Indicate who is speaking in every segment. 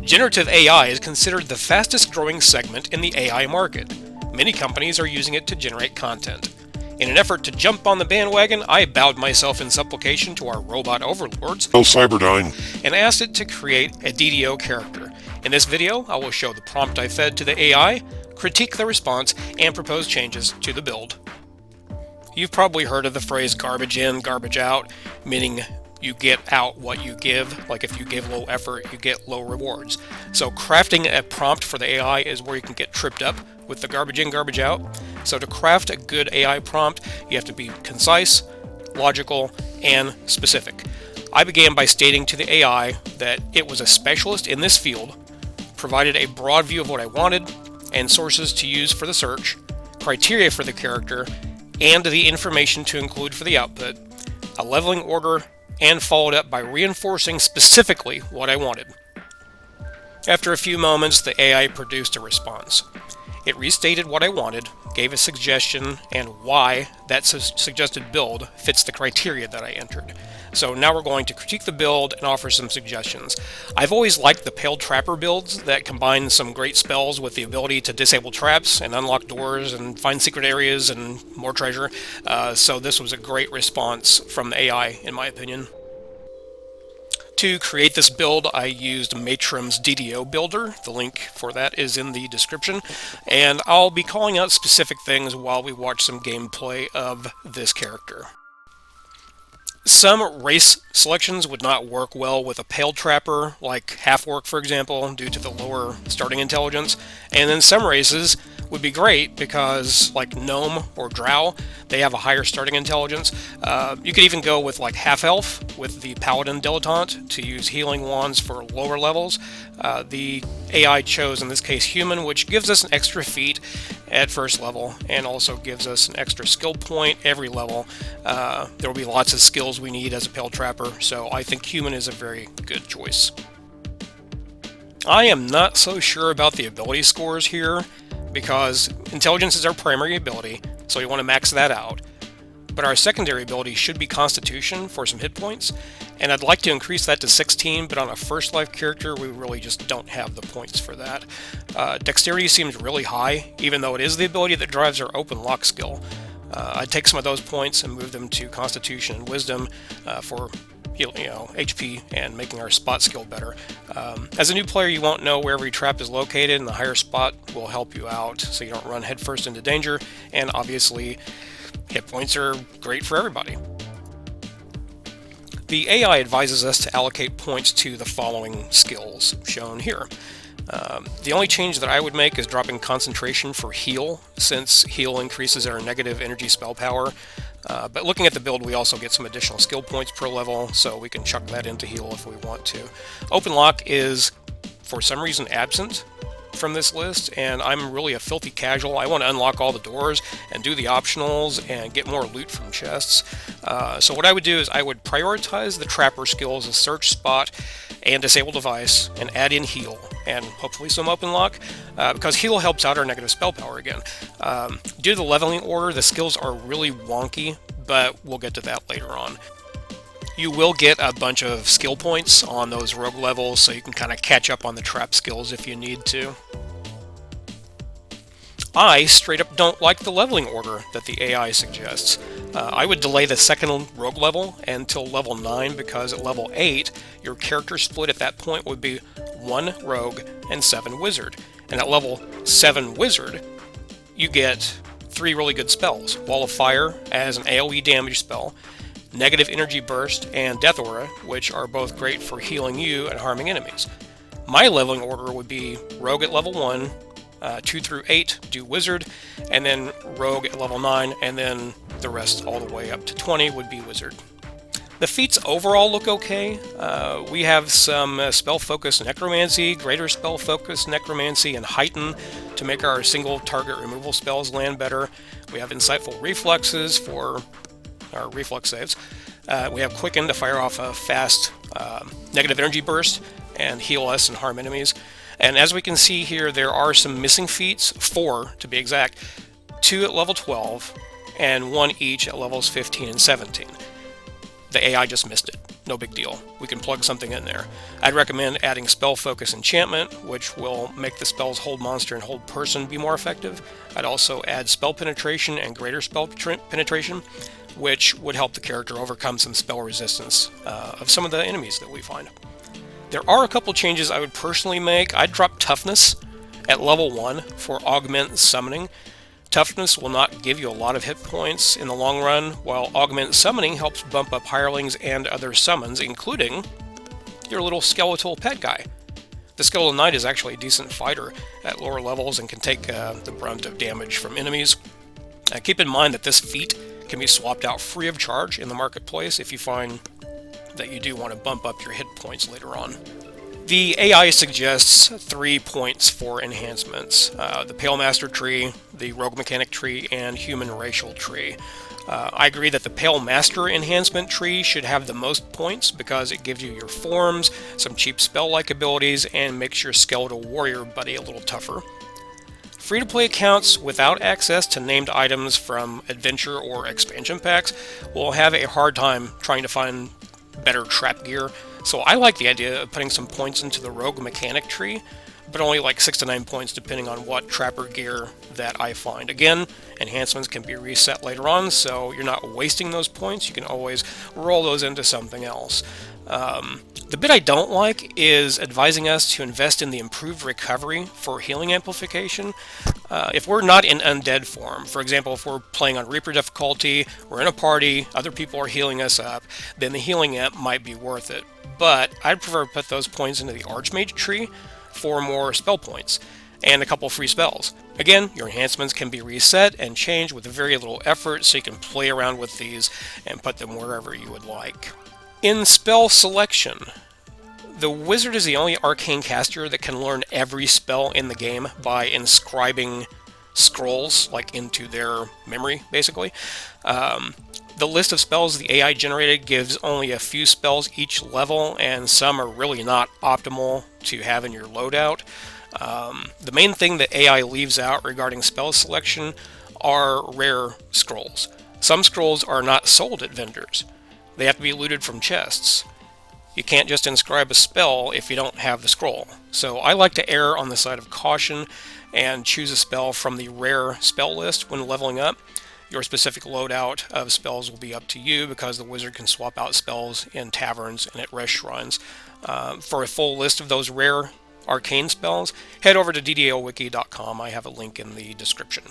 Speaker 1: Generative AI is considered the fastest growing segment in the AI market. Many companies are using it to generate content. In an effort to jump on the bandwagon, I bowed myself in supplication to our robot overlords,
Speaker 2: Cyberdyne,
Speaker 1: and asked it to create a DDO character. In this video, I will show the prompt I fed to the AI, critique the response, and propose changes to the build. You've probably heard of the phrase garbage in, garbage out, meaning you get out what you give. Like if you give low effort, you get low rewards. So crafting a prompt for the AI is where you can get tripped up with the garbage in, garbage out. So to craft a good AI prompt, you have to be concise, logical, and specific. I began by stating to the AI that it was a specialist in this field, provided a broad view of what I wanted, and sources to use for the search, criteria for the character, and the information to include for the output, a leveling order, and followed up by reinforcing specifically what I wanted. After a few moments, the AI produced a response. It restated what I wanted, gave a suggestion, and why that suggested build fits the criteria that I entered. So now we're going to critique the build and offer some suggestions. I've always liked the Pale Trapper builds that combine some great spells with the ability to disable traps and unlock doors and find secret areas and more treasure. So this was a great response from the AI, in my opinion. To create this build, I used Matrim's DDO builder. The link for that is in the description. And I'll be calling out specific things while we watch some gameplay of this character. Some race selections would not work well with a Pale Trapper, like Half-Orc for example, due to the lower starting intelligence. And then some races would be great because, like Gnome or Drow, they have a higher starting intelligence. You could even go with like Half-Elf with the Paladin Dilettante to use healing wands for lower levels. The AI chose in this case Human, which gives us an extra feat at first level and also gives us an extra skill point every level. There will be lots of skills we need as a Pale Trapper, so I think Human is a very good choice. I am not so sure about the ability scores here because intelligence is our primary ability, so we want to max that out. But our secondary ability should be Constitution for some hit points, and I'd like to increase that to 16, but on a first life character we really just don't have the points for that. Dexterity seems really high, even though it is the ability that drives our open lock skill. I'd take some of those points and move them to Constitution and Wisdom for HP and making our spot skill better. As a new player, you won't know where every trap is located, and the higher spot will help you out so you don't run headfirst into danger, and obviously hit points are great for everybody. The AI advises us to allocate points to the following skills shown here. The only change that I would make is dropping concentration for heal, since heal increases our negative energy spell power. But looking at the build, we also get some additional skill points per level, so we can chuck that into heal if we want to. Open lock is, for some reason, absent from this list, and I'm really a filthy casual. I want to unlock all the doors and do the optionals and get more loot from chests. So what I would do is I would prioritize the Trapper skills as Search, Spot, and Disable Device, and add in Heal, and hopefully some Open Lock, because Heal helps out our negative spell power again. Due to the leveling order, the skills are really wonky, but we'll get to that later on. You will get a bunch of skill points on those rogue levels, so you can kind of catch up on the trap skills if you need to. I straight up don't like the leveling order that the AI suggests. I would delay the second rogue level until level 9, because at level 8, your character split at that point would be 1 rogue and 7 wizard. And at level 7 wizard, you get 3 really good spells. Wall of Fire as an AoE damage spell, Negative Energy Burst, and Death Aura, which are both great for healing you and harming enemies. My leveling order would be Rogue at level 1, 2 through 8 do Wizard, and then Rogue at level 9, and then the rest all the way up to 20 would be Wizard. The feats overall look okay. We have some spell focus necromancy, greater spell focus necromancy, and heighten to make our single target removal spells land better. We have insightful reflexes for our reflex saves. We have quicken to fire off a fast negative energy burst and heal us and harm enemies. And as we can see here, there are some missing feats, 4 to be exact, 2 at level 12, and 1 each at levels 15 and 17. The AI just missed it. no big deal. We can plug something in there. I'd recommend adding spell focus enchantment, which will make the spell's hold monster and hold person be more effective. I'd also add spell penetration and greater spell penetration, which would help the character overcome some spell resistance of some of the enemies that we find. There are a couple changes I would personally make. I'd drop toughness at level 1 for augment summoning. Toughness will not give you a lot of hit points in the long run, while augment summoning helps bump up hirelings and other summons, including your little skeletal pet guy. The Skeletal Knight is actually a decent fighter at lower levels and can take the brunt of damage from enemies. Keep in mind that this feat can be swapped out free of charge in the marketplace if you find that you do want to bump up your hit points later on. The AI suggests 3 points for enhancements: the Pale Master tree, the Rogue Mechanic tree, and Human Racial tree. I agree that the Pale Master enhancement tree should have the most points because it gives you your forms, some cheap spell-like abilities, and makes your Skeletal Warrior buddy a little tougher. Free-to-play accounts without access to named items from adventure or expansion packs will have a hard time trying to find better trap gear, so I like the idea of putting some points into the Rogue Mechanic tree, but only like 6 to 9 points depending on what trapper gear that I find. Again, enhancements can be reset later on, so you're not wasting those points. You can always roll those into something else. The bit I don't like is advising us to invest in the improved recovery for healing amplification. If we're not in undead form, for example, if we're playing on Reaper difficulty, we're in a party, other people are healing us up, then the healing amp might be worth it. But I'd prefer to put those points into the Archmage tree for more spell points and a couple free spells. Again, your enhancements can be reset and changed with very little effort, so you can play around with these and put them wherever you would like. In spell selection, the wizard is the only arcane caster that can learn every spell in the game by inscribing scrolls like into their memory, basically. The list of spells the AI generated gives only a few spells each level, and some are really not optimal to have in your loadout. The main thing that AI leaves out regarding spell selection are rare scrolls. Some scrolls are not sold at vendors. They have to be looted from chests. You can't just inscribe a spell if you don't have the scroll. So I like to err on the side of caution and choose a spell from the rare spell list when leveling up. Your specific loadout of spells will be up to you because the wizard can swap out spells in taverns and at rest shrines. For a full list of those rare arcane spells, head over to ddowiki.com. I have a link in the description.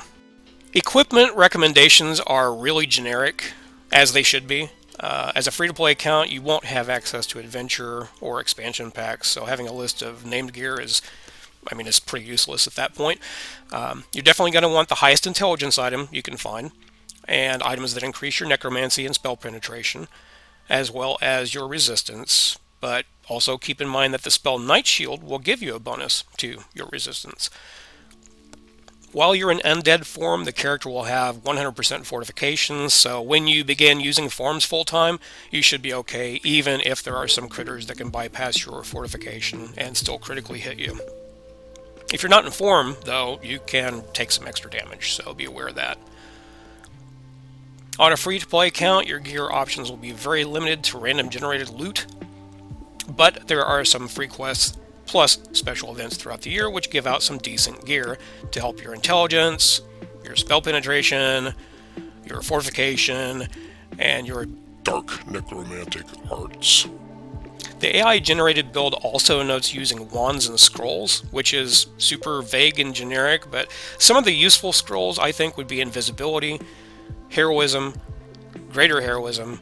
Speaker 1: Equipment recommendations are really generic, as they should be. As a free-to-play account, you won't have access to adventure or expansion packs, so having a list of named gear is pretty useless at that point. You're definitely going to want the highest intelligence item you can find, and items that increase your necromancy and spell penetration, as well as your resistance, but also keep in mind that the spell Night Shield will give you a bonus to your resistance. While you're in undead form, the character will have 100% fortification, so when you begin using forms full-time, you should be okay, even if there are some critters that can bypass your fortification and still critically hit you. If you're not in form, though, you can take some extra damage, so be aware of that. On a free-to-play account, your gear options will be very limited to random generated loot, but there are some free quests plus special events throughout the year which give out some decent gear to help your intelligence, your spell penetration, your fortification, and your
Speaker 2: dark necromantic arts.
Speaker 1: The AI-generated build also notes using wands and scrolls, which is super vague and generic, but some of the useful scrolls I think would be invisibility, heroism, greater heroism,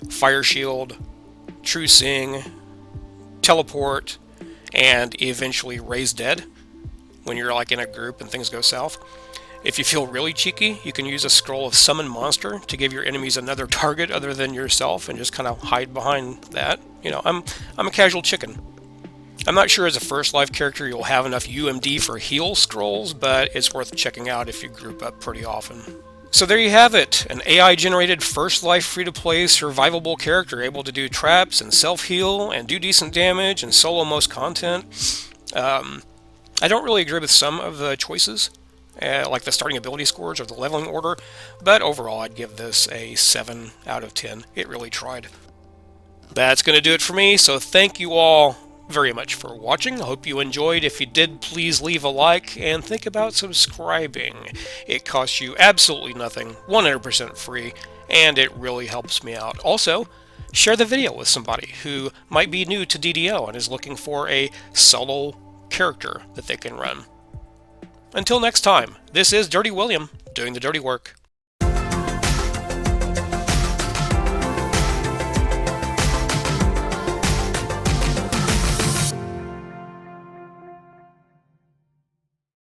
Speaker 1: fire shield, true seeing, teleport, and eventually raise dead when you're like in a group and things go south. If you feel really cheeky, you can use a scroll of summon monster to give your enemies another target other than yourself and just kind of hide behind that. You know, I'm a casual chicken. I'm not sure as a first life character you'll have enough UMD for heal scrolls, but it's worth checking out if you group up pretty often. So there you have it, an AI-generated first life free-to-play survivable character able to do traps and self-heal and do decent damage and solo most content. I don't really agree with some of the choices, like the starting ability scores or the leveling order, but overall I'd give this a 7 out of 10. It really tried. That's going to do it for me, so thank you all very much for watching. I hope you enjoyed. If you did, please leave a like and think about subscribing. It costs you absolutely nothing, 100% free, and it really helps me out. Also, share the video with somebody who might be new to DDO and is looking for a solo character that they can run. Until next time, this is Dirty William doing the dirty work.